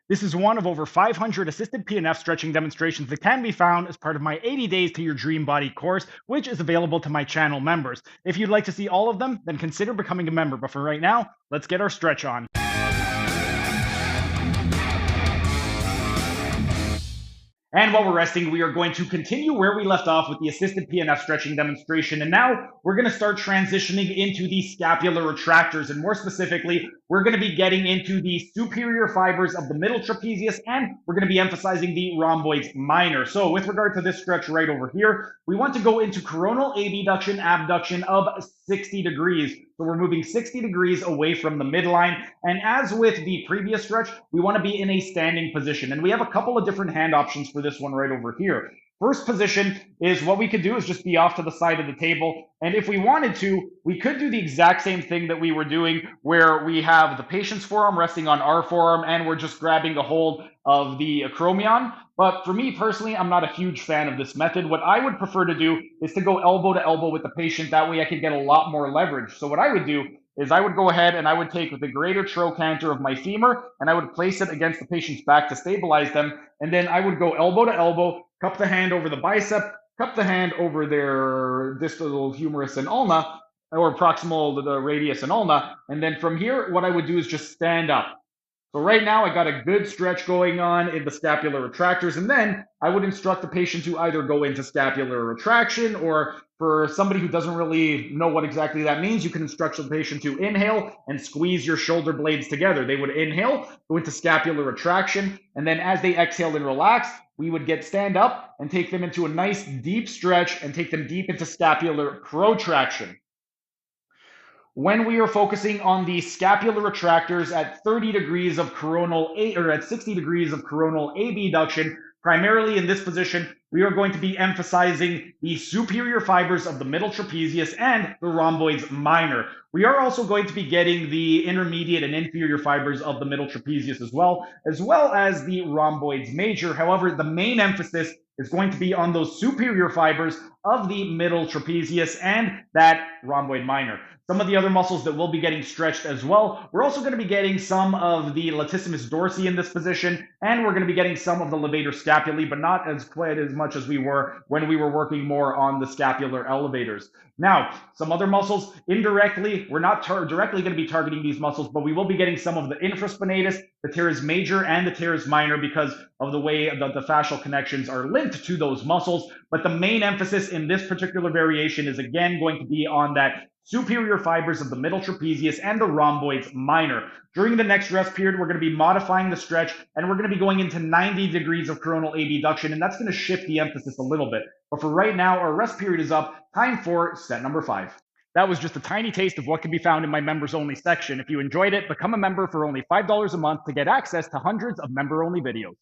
This is one of over 500 assisted PNF stretching demonstrations that can be found as part of my 80 Days to Your Dream Body course, which is available to my channel members. If you'd like to see all of them, then consider becoming a member. But for right now, let's get our stretch on. And while we're resting, we are going to continue where we left off with the assisted PNF stretching demonstration. And now we're going to start transitioning into the scapular retractors. And more specifically, we're going to be getting into the superior fibers of the middle trapezius, and we're going to be emphasizing the rhomboids minor. So with regard to this stretch right over here, we want to go into coronal abduction of 60 degrees. So we're moving 60 degrees away from the midline. And as with the previous stretch, we want to be in a standing position. And we have a couple of different hand options for this one right over here. First position is what we could do is just be off to the side of the table. And if we wanted to, we could do the exact same thing that we were doing where we have the patient's forearm resting on our forearm and we're just grabbing a hold of the acromion. But for me personally, I'm not a huge fan of this method. What I would prefer to do is to go elbow to elbow with the patient. That way I could get a lot more leverage. So what I would do is I would go ahead and I would take the greater trochanter of my femur and I would place it against the patient's back to stabilize them. And then I would go elbow to elbow, cup the hand over the bicep, cup the hand over their distal humerus and ulna, or proximal to the radius and ulna. And then from here, what I would do is just stand up. So right now I got a good stretch going on in the scapular retractors, and then I would instruct the patient to either go into scapular retraction, or for somebody who doesn't really know what exactly that means, you can instruct the patient to inhale and squeeze your shoulder blades together. They would inhale, go into scapular retraction, and then as they exhale and relax, we would stand up and take them into a nice deep stretch and take them deep into scapular protraction. When we are focusing on the scapular retractors at 30 degrees of coronal or at 60 degrees of coronal abduction, primarily in this position, we are going to be emphasizing the superior fibers of the middle trapezius and the rhomboids minor. We are also going to be getting the intermediate and inferior fibers of the middle trapezius as well as the rhomboids major. However, the main emphasis is going to be on those superior fibers of the middle trapezius and that rhomboid minor. Some of the other muscles that will be getting stretched as well. We're also going to be getting some of the latissimus dorsi in this position, and we're going to be getting some of the levator scapulae, but not quite as much as we were when we were working more on the scapular elevators. Now, some other muscles, indirectly, we're not directly going to be targeting these muscles, but we will be getting some of the infraspinatus, the teres major, and the teres minor because of the way the fascial connections are linked to those muscles. But the main emphasis in this particular variation is again going to be on that superior fibers of the middle trapezius and the rhomboids minor. During the next rest period, we're going to be modifying the stretch and we're going to be going into 90 degrees of coronal abduction, and that's going to shift the emphasis a little bit. But for right now, our rest period is up. Time for set number 5. That was just a tiny taste of what can be found in my members only section. If you enjoyed it, become a member for only $5 a month to get access to hundreds of member only videos.